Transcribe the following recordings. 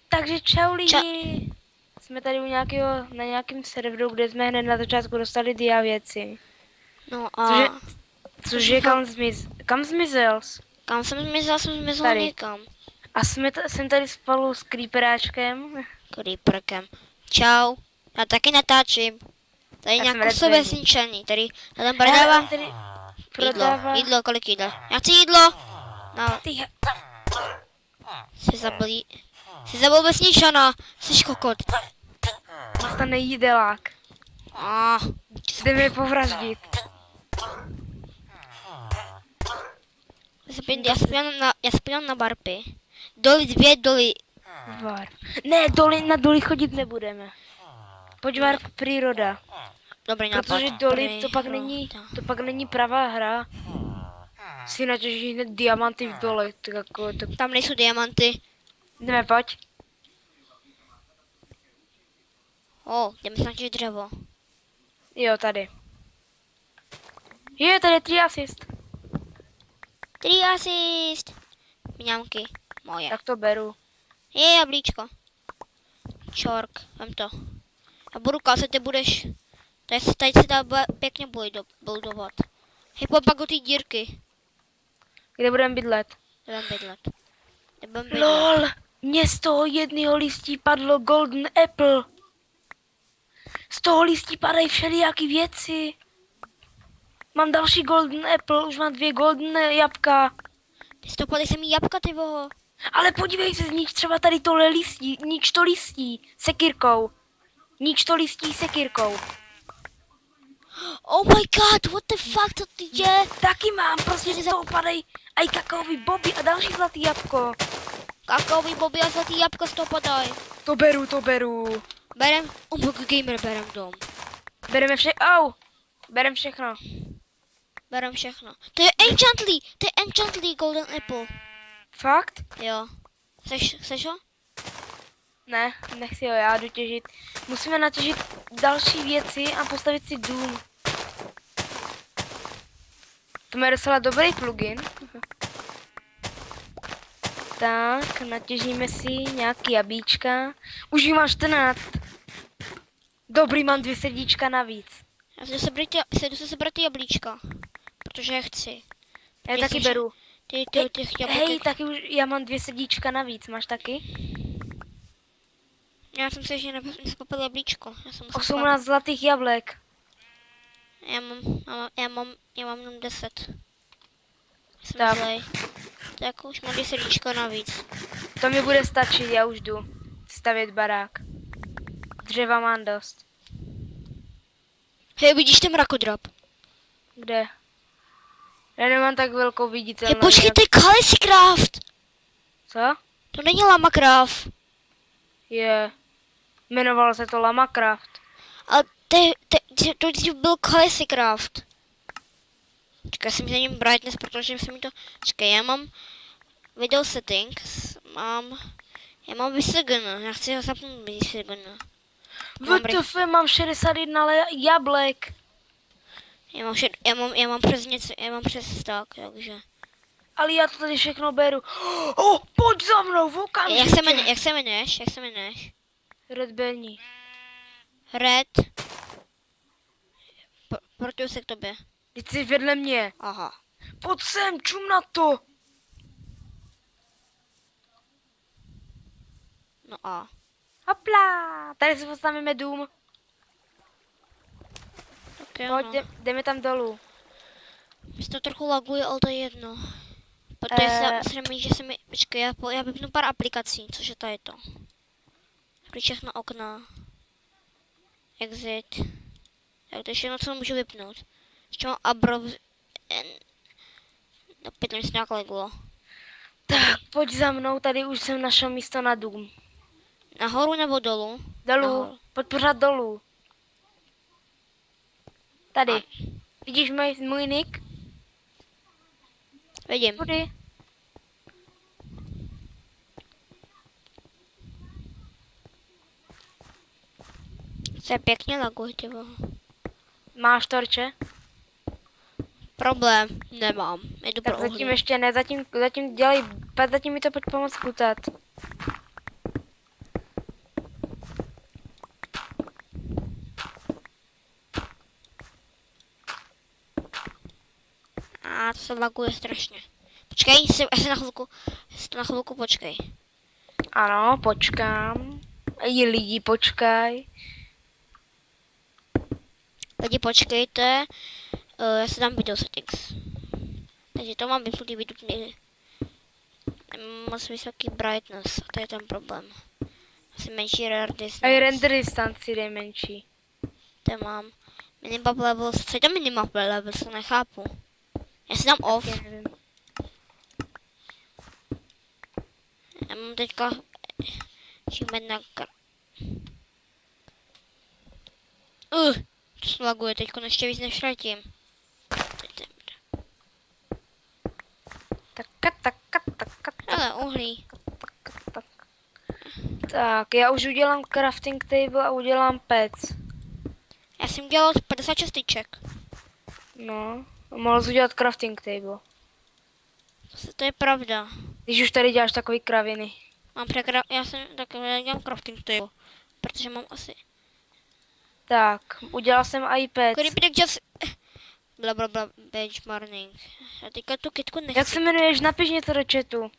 Takže čau lidi. Jsme tady na nějakém serveru, kde jsme hned na začátku dostali dia věci. No a... Což je kam zmizel? Kam jsem zmizel? Jsem zmizel Tady. někam. A jsem tady spolu s Creeperáčkem. Creeperkem. Čau. Já taky natáčím. Tady Já jsem nějakou Red sobesničení. Tady tam Já prodávám tady prodává... jídlo, kolik jídla? Já chci jídlo. No, Ty, jsi zabil vesničana. Jsi kokot. dostane jídelák. Jdeme je povraždit. Já spím na barpy. Doly, 2 doly. Var. Ne, na doly chodit nebudeme. Pojď varp příroda. Dobrý nápad. Protože doly to pak není pravá hra. Si natěží hned diamanty v dole. Tak jako, to... Tam nejsou diamanty. Jdeme, pojď. Jdeme si natěžit dřevo. Jo, tady. Je, tady je 3 asist. 3 asist. Mňamky. Moje. Tak to beru. Je jablíčko. Čork, vem to. A budu kázat, ty budeš... Tady se dá pěkně buildovat. Hej, popaku ty dírky. Kde budeme bydlet? Jdem bydlet. LOL! Mně z toho jednoho listí padlo golden apple. Z toho listí padají všelijaký věci. Mám další golden apple, už mám 2 golden jabka. Ty stopaly se mi jabka, ty voho. Ale podívej se, znič třeba tady tohle listí, nič to listí sekírkou. Nič to listí sekírkou. Oh my god, what the fuck, to ty je? Taky mám, prostě z toho padají aj kakaový boby a další zlatý jabko. Kakaový boby a zlatý jabka z toho padají. To beru. Berem, Gamer, berem dom. Berem všechno. Berem všechno. To je enchantly golden apple. Fakt? Jo. Chceš ho? Ne, nechci ho, já jdu těžit. Musíme natěžit další věci a postavit si dům. To je docela dobrý plugin. Tak, natěžíme si nějaký jabíčka. Už jich mám 14. Dobrý, mám 2 srdíčka navíc. Já jdu se sebrat ty jablíčka. Protože je chci. Já taky beru. Těch jablíček. Hej, taky už, já mám 2 srdíčka navíc, máš taky? Já jsem se, že nespapil jablíčko. 18 zlatých jablek. Já mám jenom 10. Jsem Tak. zlej. Tak už mám 2 srdíčka navíc. To mi bude stačit, já už jdu stavět barák. Dřeva mám dost. Hej, vidíš ten mrakodrap? Kde? Já nemám tak velkou viditelnost. Hej, počkej, to je Calicraft! Co? To není Lamacraft. Je. Jmenovalo se to Lamacraft. Ale to byl Calicraft. Čekaj, jsem za ním brightness, protože jsem mi to... Čekaj, já mám... Video settings, já mám Visagana, já chci ho zapnout Visagana. WTF, mám 61 jablek. Já mám přes něco, já mám přes tak, takže. Ale já to tady všechno beru. Pojď za mnou, v okamžitě. Jak se jmenuješ? Red Benny. Red. Proto se k tobě. Teď jsi vedle mě. Aha. Pojď sem, čum na to. No a. Hopla. Tady si postavíme dům. Tak jo, Pojď, jdeme tam dolů. Mě to trochu laguje, ale to je jedno. Protože že se mi... Počkej, já vypnu pár aplikací, což je tady to. Všechna okna. Exit. Tak to je všechno, co můžu vypnout. Ještě mám No, 5 minut nějak legulo. Tak, pojď za mnou, tady už jsem našel místo na dům. Nahoru nebo dolů? Dolů, Nahoru. pojď pořád dolů. Tady. Vidíš můj nick? Vidím. Tudy. Se pěkně laguje, ty vole. Máš torče? Problém nemám. Jdu Tak pro zatím uhlí. ještě ne, zatím dělej, zatím mi to pojď pomoct kutat. A to se laguje strašně. Počkej, já si na chvilku počkej. Ano, počkám. I lidi počkaj. Lidi počkejte, já si dám video settings. Takže to mám vypnutý moc vysoký brightness, a to je ten problém. Asi menší rare distance. A i render distance dej menší. To mám. Minimap levels, co je to minimap levels, to nechápu. Já si dám off. Já nevím. Já mám teďka achievement na to se laguje, teďko ještě víc nešratím. Ale uhlí. Tak, já už udělám crafting table a udělám pec. Já jsem dělal 56 tyček. No, mohl jsi udělat crafting table. To je pravda. Když už tady děláš takový kraviny. Já jsem takové dělám crafting table. Protože mám asi. Tak, udělal jsem i pec. Creepy just blablabla benchmarking. A teďka tu kytku nechci. Jak se jmenuješ? Napiš něco do chatu.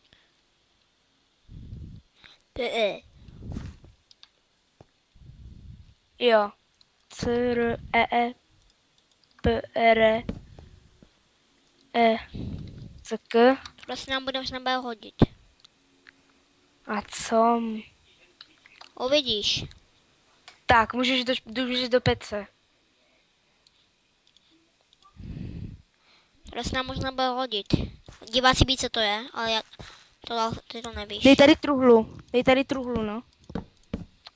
Jo. C-R-E-P-R-E-C-K. Vlastně nám bude možná bude hodit. A co? Uvidíš. Tak, můžeš do pece. Vlastně nám možná bude hodit. Diváci ví, co to je, ale ty to nevíš. Dej tady truhlu, no.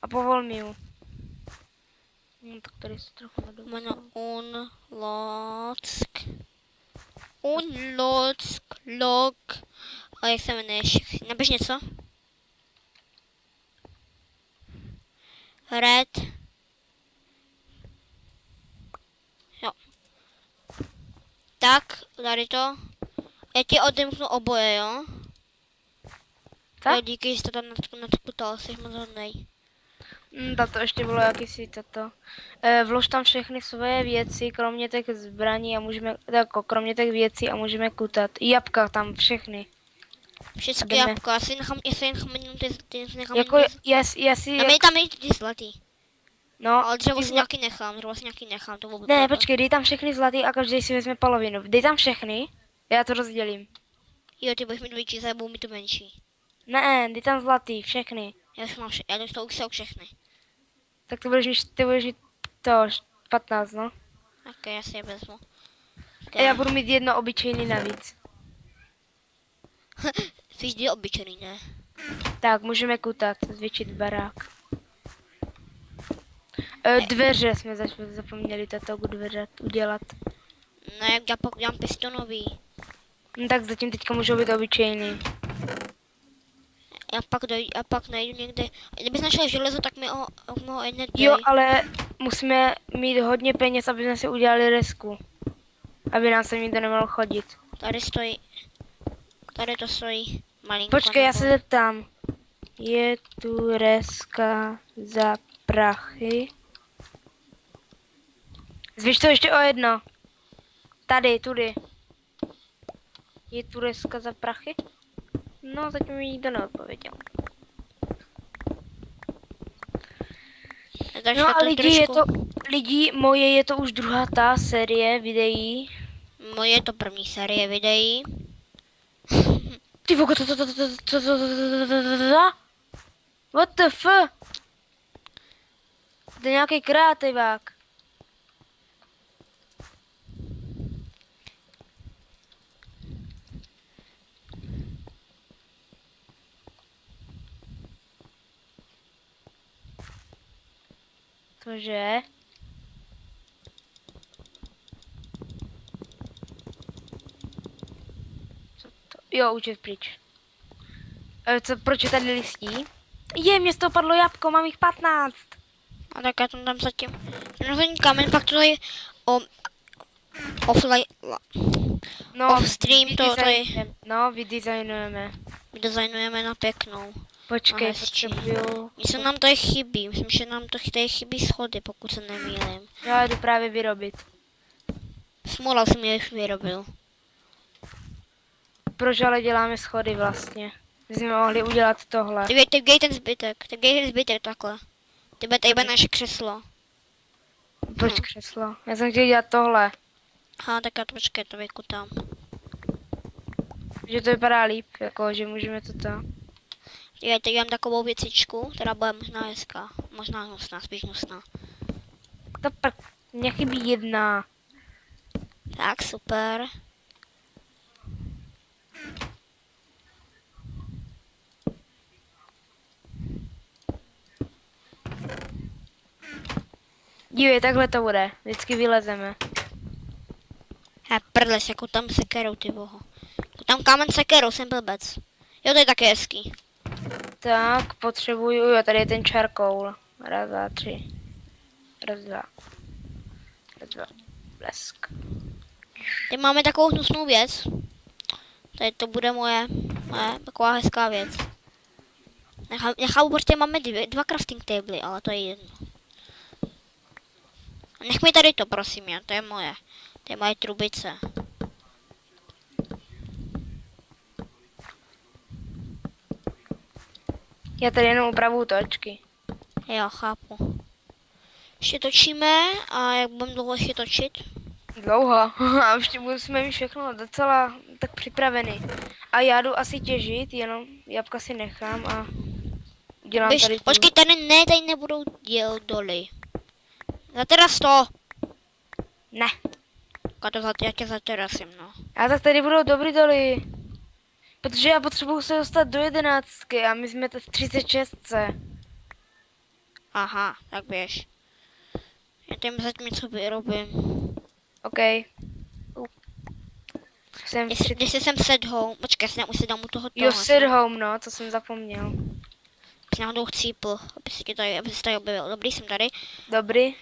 A povol mi ju. No, tak tady se trochu nedou. Jméno Unlock. Log. A jak se jmenuješ? Napiš něco? Red. Jo. Tak, tady to. Já ti odemknu oboje, jo? Tak? Jo, díky, že jsi to tam natkutal, jsi moc hodnej. Tato ještě bylo jakýsi tato. Vlož tam všechny svoje věci, kromě těch zbraní a můžeme, jako kromě těch věcí a můžeme kutat. I jabka tam všechny. Všechny Aby ne- jabka, já si nechám jenom ty nechám Jako, jenom já si, a my tam nejde ty zlatý. no, Ale dřevo ty si zla- nějaký nechám, to vůbec ne, nevím. počkej, dej tam všechny zlatý a každý si vezme polovinu. Dej tam všechny, já to rozdělím. Jo, ty budeš mít větší, za budou mít to menší. Ne, dej tam zlatý, všechny. Já už mám to už jsou všechny. Tak ty budeš mít to 15, no. Ok, já si je vezmu. A já budu mít jedno obyčejný navíc. Jsi vždy obyčejný, ne? Tak, můžeme kutat, zvětšit barák. Dveře jsme zapomněli tato dveře udělat. No jak já pak dělám pistonový. No tak zatím teďka můžou být obyčejný. Já pak najdu někde. Kdybys našel železo, tak mi ho hned dej. Jo, ale musíme mít hodně peněz, aby jsme si udělali resku. Aby nám se nikdo nemohl chodit. Tady to stojí malinko. Počkej, já nebo- se zeptám. Je tu reska za prachy? Zvěš to ještě o jedno. Tady, tudy. Je tu reska za prachy? No, zatím mi nikdo neodpověděl. Takže No a to lidi, trošku- moje je to už druhá ta série videí. Moje je to první série videí. Ty voko, what the f? To je nějaký kreativák. Cože? Co to? Jo, účet pryč. Proč je tady listí? Mě z toho padlo jabko, mám jich 15. A tak já tam dám zatím. Ten kamen, pak to je offline. No, Off stream to tady vydesignujeme. designujeme na pěknou. Počkej, hezčí. potřebuju. Myslím, nám tady chybí. Myslím, že nám to tady chybí schody, pokud se nemýlím. Já jdu právě vyrobit. Smolal jsem je už vyrobil. proč ale děláme schody vlastně? My jsme mohli udělat tohle. Ty gej ten zbytek takhle. Tady bude naše křeslo. Proč křeslo? Já jsem chtěl dělat tohle. Aha, tak já to počkej, to vykutám. Že to vypadá líp, jako, že můžeme toto. Já teď mám takovou věcičku, která bude možná hezká. Možná hnusná, spíš hnusná. To mně chybí jedna. Tak, super. Dívej, takhle to bude. Vždycky vylezeme. Já prdles, jako tam sekerou, ty boho. Jako tam kámen sekerou, jsem blbec. Jo, to je také hezký. Tak, potřebuju, jo, tady je ten charcoal. Raz, dva, tři. Raz, dva. Raz, dva. Blesk. Teď máme takovou hnusnou věc. Tady to bude moje taková hezká věc. Nechápu, protože máme dva crafting table, ale to je jedno. Nech mi tady to, prosím, já, to je moje. To je moje trubice. Já tady jenom upravuju točky. Jo, chápu. Ještě točíme a jak budeme dlouho ještě točit? Dlouho. A už jsme mít všechno docela tak připravený. A já jdu asi těžit, jenom jabka si nechám a dělám tady tu. Počkej, tady nebudou doly. Zateras to! Ne. Já tě zaterasím, no. A tak tady budou dobrý doly. Protože já potřebuju se dostat do 11 a my jsme to v 36. Aha, tak běž. Já tam zatím něco vyrobím. OK. Jsem v 30. Jestli jsem set home, počkej, já už si dám u toho Jo, sit home, no, to jsem zapomněl. Jsi náhodou chcípl, aby se tady objevil. Dobrý, jsem tady. Dobrý.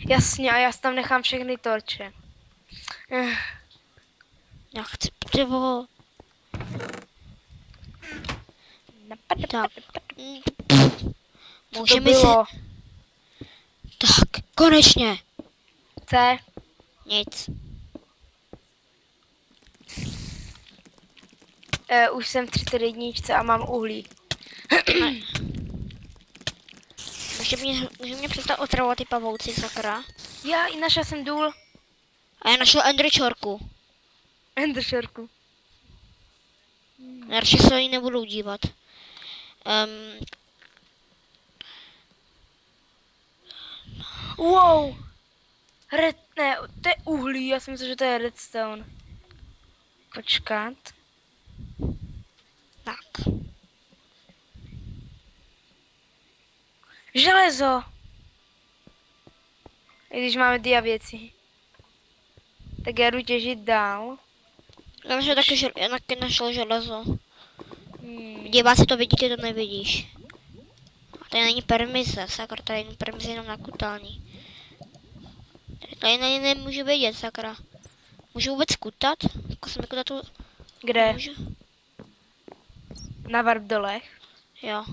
Jasně, a já si tam nechám všechny torče. Já chci pivo. Tak. Co to Můžeme se... bylo? Tak, konečně. C. Nic. Už jsem v 31 a mám uhlí. Může mě přestat otravovat ty pavouci, sakra. Já i našel jsem důl. A já našel Enderčorku. Enderšorku. Radši se ani nebudu dívat. Wow. Ne, to je uhlí, já si myslím, že to je redstone. Počkat. Tak. Železo. I když máme dia věci. Tak já jdu těžit dál. Já taky našel železo. Diváci to vidí, ty to nevidíš. A tady není permise, sakra, tady není permise jenom na kutání. Tady nemůžu vědět, sakra. Můžu vůbec kutat? Jako jsem kutat tu... Kde? Můžu? Na Warp dolech. Jo,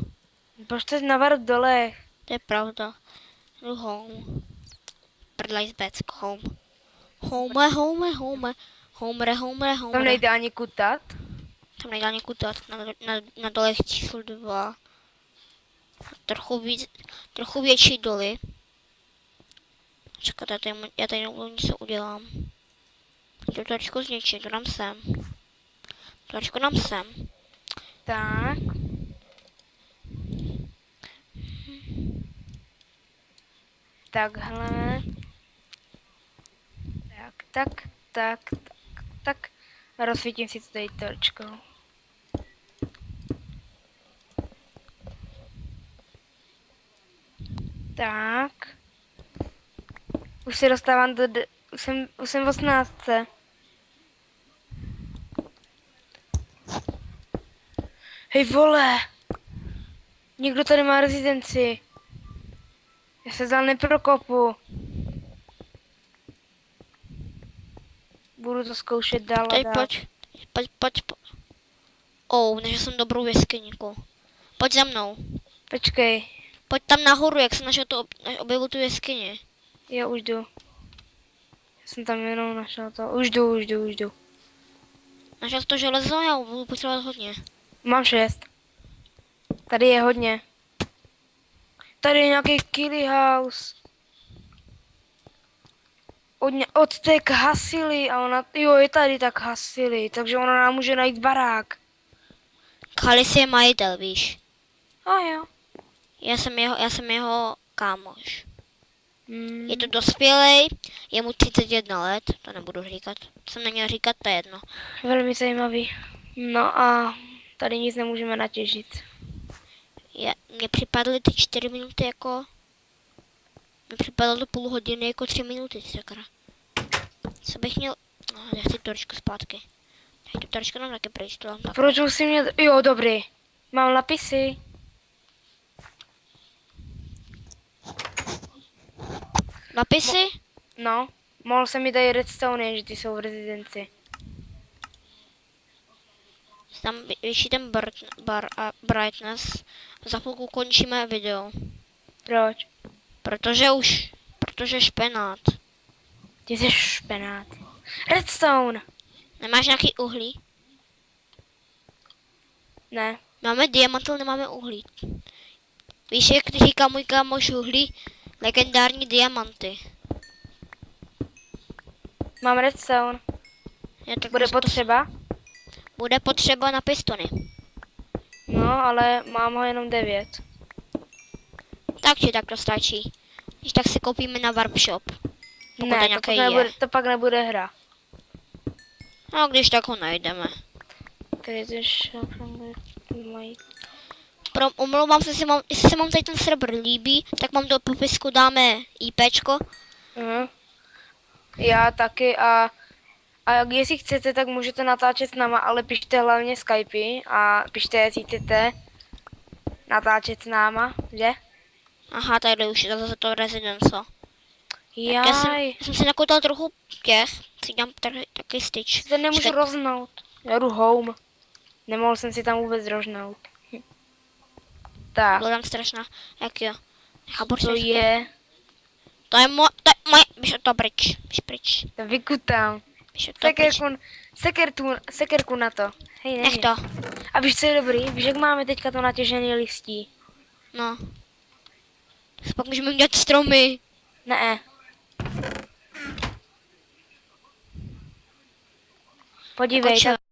Proč to je na Warp dolech? to je pravda. Jdu home. Prdlaj z Beck, home. Home. Tam nejde ani kutat. Tam nejde ani kutat, na dolech číslo 2. Trochu větší doly. Čekat, já tady něco udělám. To trošku zničit, to dám sem. Trošku dám sem. Tak. Takhle. Tak. Rozsvítím si to tady torčkou. Tak. Už se dostávám už jsem v 18. Hej vole! Někdo tady má rezidenci. Já se dál neprokopu. Budu to zkoušet dál a Tady dál. pojď. Našel jsem dobrou jeskyníku. Pojď za mnou. Počkej, Pojď tam nahoru, jak jsem našel objevu tu jeskyni. já už jdu. Jsem tam jenom našel to. Už jdu. Našel jsi to železo, já budu potřebovat hodně. Mám 6. Tady je hodně. Tady je nějaký killy house. Od té hasili a ona, jo, je tady tak hasili, takže ona nám může najít barák. Kalis je majitel, víš. A jo. Já jsem jeho kámoš. Hmm. Je to dospělej, je mu 31 let, to nebudu říkat. To jsem neměl říkat, to je jedno. Velmi zajímavý. No a tady nic nemůžeme natěžit. Mně připadly ty 4 minuty jako... Mně připadalo to půl hodiny jako 3 minuty, sakra. Co bych měl... No, já chci torčku zpátky. Já tu torčku nám taky pryč, to mám tak. Proč musím mět... Jo, dobrý. Mám lapisy. Napisy? No, mohl jsem mi tady redstone, že ty jsou v rezidenci. Tam vyšší ten brightness. Za chvilku končíme video. Proč? Protože špenát. Ty jsi špenát. Redstone! Nemáš nějaký uhlí? Ne. Máme diamant, ale nemáme uhlí. Víš, jak říká můj kámoš uhlí? Legendární diamanty. Mám redstone. Tak Bude potřeba? Bude potřeba na pistony. No, ale mám ho jenom 9. Tak to stačí. Když tak si koupíme na Warp Shop. Pokud Ne, nějaký to pak nebude hra. No, když tak ho najdeme. Omlouvám se, jestli se vám tady ten server líbí, tak vám do popisku dáme IPčko. Já taky a jestli chcete, tak můžete natáčet s náma, ale pište hlavně Skypey a pište, jestli chcete natáčet s náma, že? Aha, tady už je zase to Residence. Já jsem si nakotal trochu těch, si dám taky styč. to nemůžu roznout. Já jdu home. Nemohl jsem si tam vůbec rožnout. Tak. Bylo tam strašná, jak jo. To je. To je moje, běž o to pryč, běž pryč. To vykutám. Běž o to pryč. Sekerku na to. Hej, Nech to. A víš, co je dobrý? Víš, jak máme teďka to natěžený listí? No. Pak můžeme udělat stromy. Ne. Podívej, Jako tak